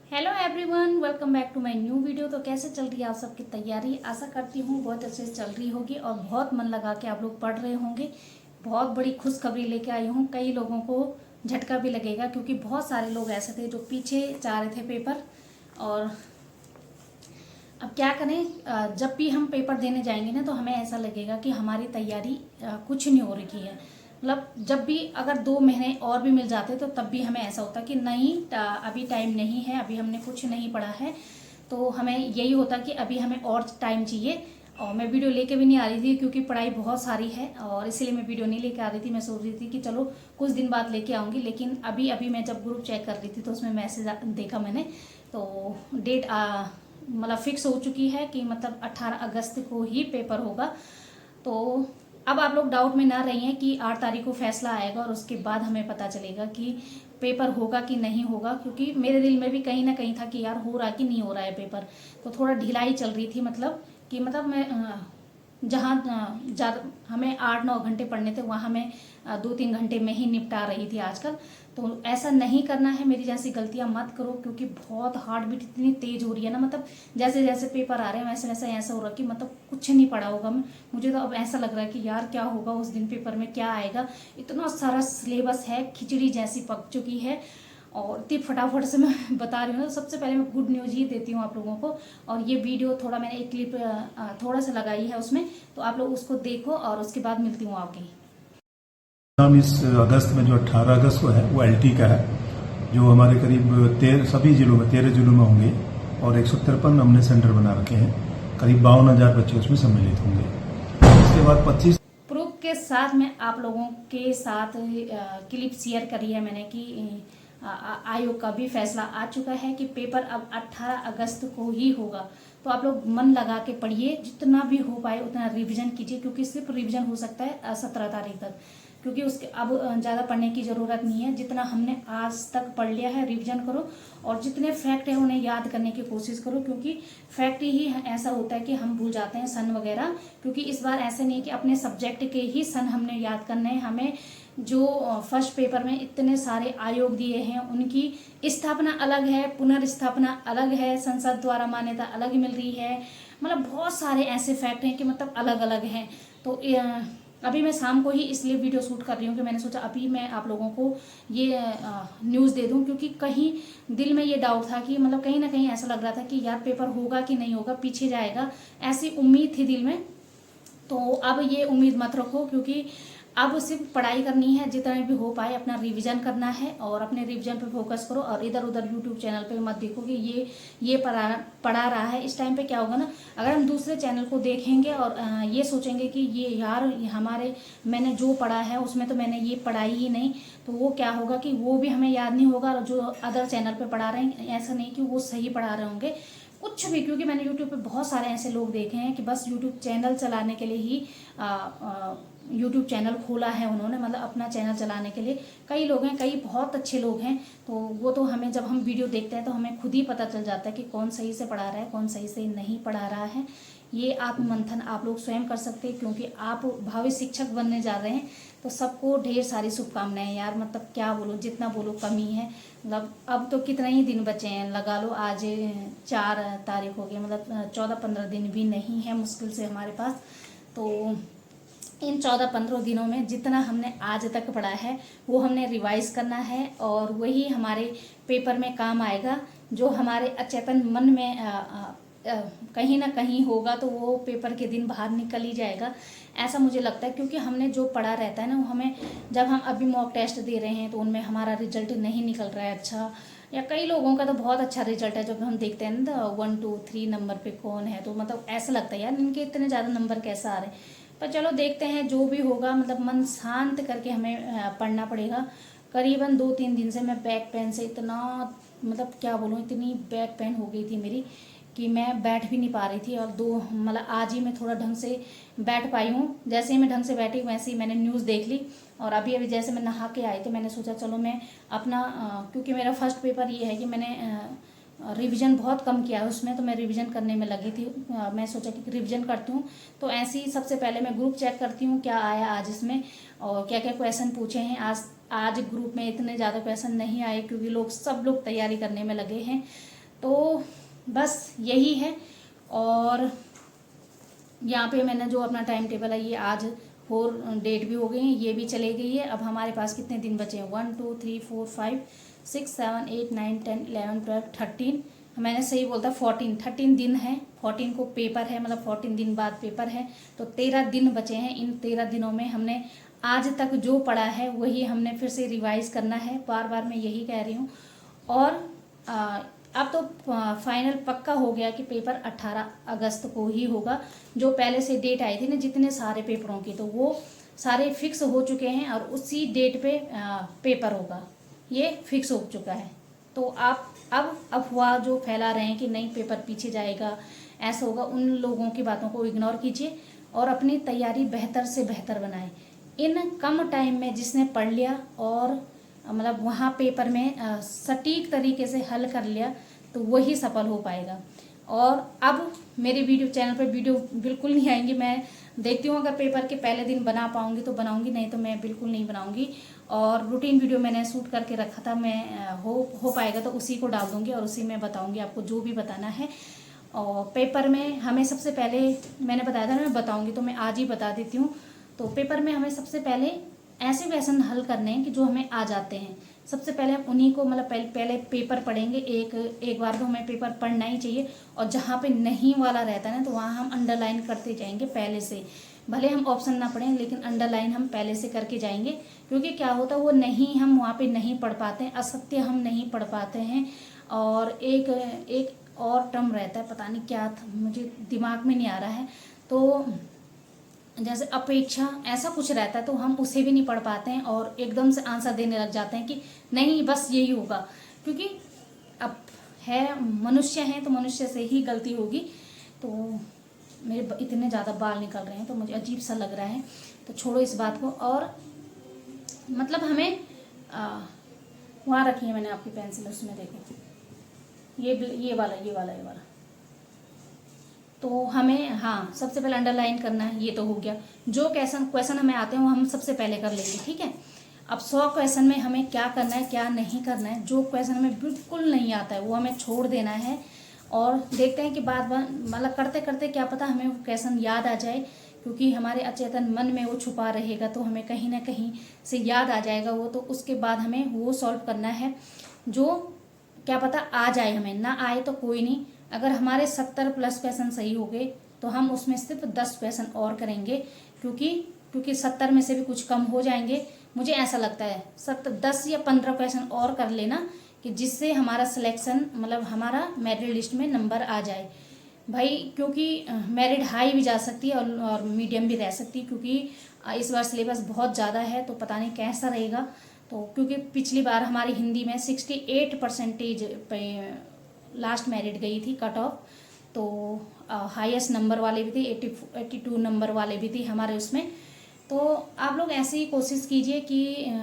Hello everyone, welcome back to my new video. तो कैसे चल रही है आप सबकी तैयारी? आशा करती हूँ बहुत अच्छे से चल रही होगी और बहुत मन लगा के आप लोग पढ़ रहे होंगे। बहुत बड़ी खुशखबरी लेके आई हूँ। कई लोगों को झटका भी लगेगा क्योंकि बहुत सारे लोग ऐसे थे जो पीछे जा रहे थे पेपर। और अब क्या करें, जब भी हम पेपर देने जाएंगे ना तो हमें ऐसा लगेगा कि हमारी तैयारी कुछ नहीं हो रखी है। मतलब जब भी अगर 2 महीने और भी मिल जाते तो तब भी हमें ऐसा होता कि नहीं, अभी टाइम नहीं है, अभी हमने कुछ नहीं पढ़ा है। तो हमें यही होता कि अभी हमें और टाइम चाहिए। और मैं वीडियो लेके भी नहीं आ रही थी क्योंकि पढ़ाई बहुत सारी है और इसीलिए मैं वीडियो नहीं लेके आ रही थी। मैं सोच रही थी कि चलो कुछ दिन बाद लेके आऊँगी, लेकिन अभी अभी मैं जब ग्रुप चेक कर रही थी तो उसमें मैसेज देखा मैंने। तो डेट मतलब फिक्स हो चुकी है कि मतलब 18 अगस्त को ही पेपर होगा। तो अब आप लोग डाउट में ना रहिए कि 8 तारीख को फैसला आएगा और उसके बाद हमें पता चलेगा कि पेपर होगा कि नहीं होगा। क्योंकि मेरे दिल में भी कहीं ना कहीं था कि यार हो रहा कि नहीं हो रहा है पेपर। तो थोड़ा ढिलाई चल रही थी, मतलब कि मतलब मैं जहाँ ज़्यादा हमें 8-9 घंटे पढ़ने थे वहाँ मैं 2-3 घंटे में ही निपटा रही थी आजकल। तो ऐसा नहीं करना है, मेरी जैसी गलतियाँ मत करो क्योंकि बहुत हार्ट बीट इतनी तेज हो रही है ना। मतलब जैसे जैसे पेपर आ रहे हैं वैसे वैसे ऐसा हो रहा है कि मतलब कुछ नहीं पढ़ा होगा मैं। मुझे तो अब ऐसा लग रहा है कि यार क्या होगा उस दिन, पेपर में क्या आएगा। इतना सारा सिलेबस है, खिचड़ी जैसी पक चुकी है। और इतनी फटाफट से मैं बता रही हूँ। तो सबसे पहले मैं गुड न्यूज़ ही देती हूँ आप लोगों को। और ये वीडियो थोड़ा मैंने एक क्लिप थोड़ा सा लगाई है उसमें, तो आप लोग उसको देखो और उसके बाद मिलती हूँ आपकी। एग्जाम इस अगस्त में जो 18 अगस्त को है वो एलटी का है, जो हमारे करीब 13 सभी जिलों में 13 जिलों में होंगे और 153 हमने सेंटर बना रखे हैं। करीब 52,000 बच्चे उसमें सम्मिलित होंगे। इसके बाद 25 प्रूफ के साथ मैं आप लोगों के साथ क्लिप शेयर करी है मैंने कि आयोग का भी फैसला आ चुका है कि पेपर अब 18 अगस्त को ही होगा। तो आप लोग मन लगा के पढ़िए, जितना भी हो पाए उतना रिवीजन कीजिए क्योंकि सिर्फ रिवीजन हो सकता है 17 तारीख तक। क्योंकि उसके अब ज़्यादा पढ़ने की ज़रूरत नहीं है। जितना हमने आज तक पढ़ लिया है रिवीजन करो और जितने फैक्ट है उन्हें याद करने की कोशिश करो। क्योंकि फैक्ट ही ऐसा होता है कि हम भूल जाते हैं सन वगैरह। क्योंकि इस बार ऐसे नहीं कि अपने सब्जेक्ट के ही सन हमने याद करने हैं। हमें जो फर्स्ट पेपर में इतने सारे आयोग दिए हैं उनकी स्थापना अलग है, पुनर्स्थापना अलग है, संसद द्वारा मान्यता अलग मिल रही है। मतलब बहुत सारे ऐसे फैक्ट हैं कि मतलब अलग अलग हैं। तो अभी मैं शाम को ही इसलिए वीडियो शूट कर रही हूँ कि मैंने सोचा अभी मैं आप लोगों को ये न्यूज़ दे दूँ। क्योंकि कहीं दिल में ये डाउट था कि मतलब कहीं ना कहीं ऐसा लग रहा था कि यार पेपर होगा कि नहीं होगा, पीछे जाएगा, ऐसी उम्मीद थी दिल में। तो अब ये उम्मीद मत रखो क्योंकि अब सिर्फ पढ़ाई करनी है, जितना भी हो पाए अपना रिवीजन करना है और अपने रिवीजन पे फोकस करो। और इधर उधर यूट्यूब चैनल पे मत देखो कि ये पढ़ा रहा है। इस टाइम पे क्या होगा ना, अगर हम दूसरे चैनल को देखेंगे और ये सोचेंगे कि ये यार हमारे मैंने जो पढ़ा है उसमें तो मैंने ये पढ़ाई ही नहीं, तो वो क्या होगा कि वो भी हमें याद नहीं होगा। और जो अदर चैनल पे पढ़ा रहे हैं ऐसा नहीं कि वो सही पढ़ा रहे होंगे कुछ भी। क्योंकि मैंने यूट्यूब पे बहुत सारे ऐसे लोग देखे हैं कि बस यूट्यूब चैनल चलाने के लिए ही यूट्यूब चैनल खोला है उन्होंने, मतलब अपना चैनल चलाने के लिए। कई लोग हैं, कई बहुत अच्छे लोग हैं। तो वो तो हमें जब हम वीडियो देखते हैं तो हमें खुद ही पता चल जाता है कि कौन सही से पढ़ा रहा है, कौन सही से नहीं पढ़ा रहा है। ये आत्ममंथन आप लोग स्वयं कर सकते हैं क्योंकि आप भावी शिक्षक बनने जा रहे हैं। तो सबको ढेर सारी शुभकामनाएं यार। मतलब क्या बोलो, जितना बोलो कम ही है। मतलब अब तो कितने ही दिन बचे हैं, लगा लो आज 4 तारीख हो गई, मतलब 14-15 दिन भी नहीं है मुश्किल से हमारे पास। तो इन 14-15 दिनों में जितना हमने आज तक पढ़ा है वो हमने रिवाइज करना है और वही हमारे पेपर में काम आएगा। जो हमारे अचेतन मन में कहीं ना कहीं होगा तो वो पेपर के दिन बाहर निकल ही जाएगा, ऐसा मुझे लगता है। क्योंकि हमने जो पढ़ा रहता है ना वो हमें, जब हम अभी मॉक टेस्ट दे रहे हैं तो उनमें हमारा रिजल्ट नहीं निकल रहा है अच्छा, या कई लोगों का तो बहुत अच्छा रिजल्ट है। जब हम देखते हैं ना 1 2 3 नंबर पे कौन है तो मतलब ऐसा लगता है यार इनके इतने ज़्यादा नंबर कैसे आ रहे हैं। पर चलो देखते हैं जो भी होगा। मतलब मन शांत करके हमें पढ़ना पड़ेगा। करीबन 2-3 दिन से मैं बैक पेन से इतना, मतलब क्या बोलूँ, इतनी बैक पेन हो गई थी मेरी कि मैं बैठ भी नहीं पा रही थी। और मतलब आज ही मैं थोड़ा ढंग से बैठ पाई हूँ। जैसे ही मैं ढंग से बैठी वैसे ही मैंने न्यूज़ देख ली। और अभी अभी जैसे मैं नहा के आई तो मैंने सोचा चलो मैं अपना क्योंकि मेरा फर्स्ट पेपर ये है कि मैंने रिवीजन बहुत कम किया है उसमें, तो मैं रिवीजन करने में लगी थी। मैं सोचा कि रिवीजन करती हूँ। तो ऐसे ही सबसे पहले मैं ग्रुप चेक करती हूँ क्या आया आज इसमें और क्या क्या क्वेश्चन पूछे हैं। आज ग्रुप में इतने ज़्यादा क्वेश्चन नहीं आए क्योंकि सब लोग तैयारी करने में लगे हैं। तो बस यही है। और यहाँ पे मैंने जो अपना टाइम टेबल है, ये आज 4 डेट भी हो गई है, ये भी चले गई है। अब हमारे पास कितने दिन बचे हैं? 1 2 3 4 5 6 7 8 9 10 11 12 13, मैंने सही बोलता 13 दिन है। 14 को पेपर है, मतलब 14 दिन बाद पेपर है, तो 13 दिन बचे हैं। इन 13 दिनों में हमने आज तक जो पढ़ा है वही हमने फिर से रिवाइज करना है। बार बार मैं यही कह रही हूँ। और अब तो फाइनल पक्का हो गया कि पेपर 18 अगस्त को ही होगा। जो पहले से डेट आई थी ना जितने सारे पेपरों की, तो वो सारे फिक्स हो चुके हैं और उसी डेट पे पेपर होगा, ये फिक्स हो चुका है। तो आप अब अफवाह जो फैला रहे हैं कि नहीं पेपर पीछे जाएगा, ऐसा होगा, उन लोगों की बातों को इग्नोर कीजिए और अपनी तैयारी बेहतर से बेहतर बनाएं। इन कम टाइम में जिसने पढ़ लिया और मतलब वहाँ पेपर में सटीक तरीके से हल कर लिया, तो वही सफल हो पाएगा। और अब मेरे वीडियो चैनल पर वीडियो बिल्कुल नहीं आएंगी। मैं देखती हूँ अगर पेपर के पहले दिन बना पाऊंगी तो बनाऊंगी, नहीं तो मैं बिल्कुल नहीं बनाऊंगी। और रूटीन वीडियो मैंने शूट करके रखा था, मैं हो पाएगा तो उसी को डाल दूंगी और उसी में बताऊंगी आपको जो भी बताना है। और पेपर में हमें सबसे पहले, मैंने बताया था ना मैं बताऊंगी, तो मैं आज ही बता देती हूँ। तो पेपर में हमें सबसे पहले ऐसे क्वेश्चन हल करने हैं कि जो हमें आ जाते हैं। सबसे पहले हम उन्हीं को, मतलब पहले पेपर पढ़ेंगे। एक बार तो हमें पेपर पढ़ना ही चाहिए। और जहाँ पे नहीं वाला रहता है ना, तो वहाँ हम अंडरलाइन करते जाएंगे पहले से। भले हम ऑप्शन ना पढ़ें, लेकिन अंडरलाइन हम पहले से करके जाएंगे। क्योंकि क्या होता है, वो नहीं, हम वहाँ पे नहीं पढ़ पाते हैं, असत्य हम नहीं पढ़ पाते हैं। और एक और टर्म रहता है, पता नहीं क्या था, मुझे दिमाग में नहीं आ रहा है, तो जैसे अपेक्षा, ऐसा कुछ रहता है, तो हम उसे भी नहीं पढ़ पाते हैं और एकदम से आंसर देने लग जाते हैं कि नहीं बस यही होगा। क्योंकि अब है, मनुष्य हैं, तो मनुष्य से ही गलती होगी। तो मेरे इतने ज़्यादा बाल निकल रहे हैं तो मुझे अजीब सा लग रहा है, तो छोड़ो इस बात को। और मतलब हमें वहाँ रखी है मैंने आपकी पेंसिल, उसमें देखो ये वाला तो हमें, हाँ, सबसे पहले अंडरलाइन करना है, ये तो हो गया। जो क्वेश्चन हमें आते हैं वो हम सबसे पहले कर लेंगे, ठीक है। अब 100 क्वेश्चन में हमें क्या करना है क्या नहीं करना है। जो क्वेश्चन हमें बिल्कुल नहीं आता है वो हमें छोड़ देना है। और देखते हैं कि बार बार मतलब करते करते क्या पता हमें वो क्वेश्चन याद आ जाए, क्योंकि हमारे अचेतन मन में वो छुपा रहेगा, तो हमें कहीं ना कहीं से याद आ जाएगा वो। तो उसके बाद हमें वो सॉल्व करना है। जो क्या पता आ जाए, हमें ना आए तो कोई नहीं। अगर हमारे 70+ क्वेश्चन सही हो गए तो हम उसमें सिर्फ 10 क्वेश्चन और करेंगे, क्योंकि 70 में से भी कुछ कम हो जाएंगे। मुझे ऐसा लगता है 10 या 15 क्वेश्चन और कर लेना, कि जिससे हमारा सिलेक्शन, मतलब हमारा मेरिट लिस्ट में नंबर आ जाए भाई। क्योंकि मेरिट हाई भी जा सकती है और मीडियम भी रह सकती है, क्योंकि इस बार सिलेबस बहुत ज़्यादा है, तो पता नहीं कैसा रहेगा। तो क्योंकि पिछली बार हमारी हिंदी में 68% पे लास्ट मेरिट गई थी कट ऑफ, तो हाईएस्ट नंबर वाले भी थे, 82 नंबर वाले भी थे हमारे उसमें। तो आप लोग ऐसे ही कोशिश कीजिए कि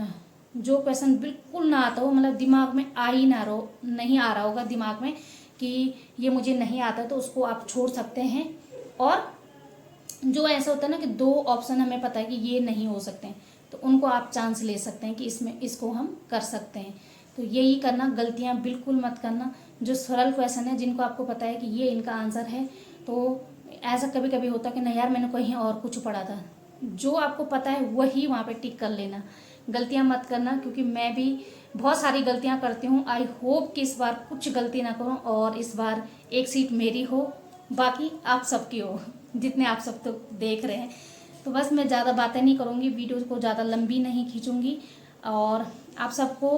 जो क्वेश्चन बिल्कुल ना आता हो, मतलब दिमाग में आ ही ना रहो, नहीं आ रहा होगा दिमाग में कि ये मुझे नहीं आता, तो उसको आप छोड़ सकते हैं। और जो ऐसा होता है ना कि 2 ऑप्शन हमें पता है कि ये नहीं हो सकते हैं, तो उनको आप चांस ले सकते हैं कि इसमें इसको हम कर सकते हैं। तो यही करना, गलतियां बिल्कुल मत करना। जो सरल क्वेश्चन है, जिनको आपको पता है कि ये इनका आंसर है, तो ऐसा कभी कभी होता है कि नहीं यार मैंने कहीं और कुछ पढ़ा था, जो आपको पता है वही वहाँ पे टिक कर लेना, गलतियां मत करना। क्योंकि मैं भी बहुत सारी गलतियां करती हूँ। आई होप कि इस बार कुछ गलती ना करूँ और इस बार एक सीट मेरी हो, बाकी आप सबकी हो, जितने आप सब तो देख रहे हैं। तो बस मैं ज़्यादा बातें नहीं करूँगी, वीडियो को ज़्यादा लंबी नहीं खींचूँगी। और आप सबको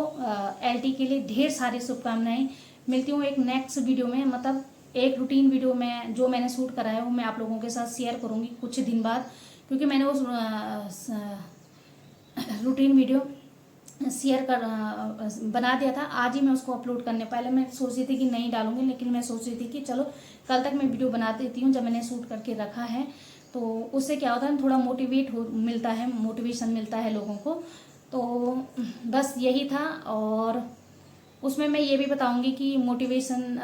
LT के लिए ढेर सारी शुभकामनाएं। मिलती हूँ एक नेक्स्ट वीडियो में, मतलब एक रूटीन वीडियो में जो मैंने शूट करा है वो मैं आप लोगों के साथ शेयर करूँगी कुछ दिन बाद, क्योंकि मैंने उस रूटीन वीडियो शेयर कर बना दिया था। आज ही मैं उसको अपलोड करने, पहले मैं सोच रही थी कि नहीं डालूंगी, लेकिन मैं सोच रही थी कि चलो कल तक मैं वीडियो बना देती हूँ। जब मैंने शूट करके रखा है तो उससे क्या होता है, थोड़ा मोटिवेशन मिलता है लोगों को। तो बस यही था। और उसमें मैं ये भी बताऊंगी कि मोटिवेशन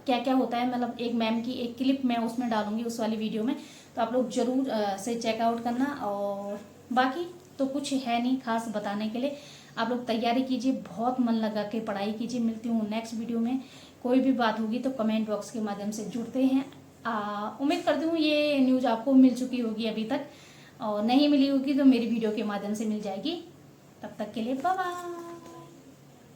क्या क्या होता है, मतलब एक मैम की एक क्लिप मैं उसमें डालूंगी उस वाली वीडियो में, तो आप लोग ज़रूर से चेकआउट करना। और बाकी तो कुछ है नहीं खास बताने के लिए। आप लोग तैयारी कीजिए, बहुत मन लगा के पढ़ाई कीजिए। मिलती हूँ नेक्स्ट वीडियो में कोई भी बात होगी तो कमेंट बॉक्स के माध्यम से जुड़ते हैं। उम्मीद करती हूँ ये न्यूज़ आपको मिल चुकी होगी अभी तक, और नहीं मिली होगी तो मेरी वीडियो के माध्यम से मिल जाएगी। तब तक के लिए बाय बाय।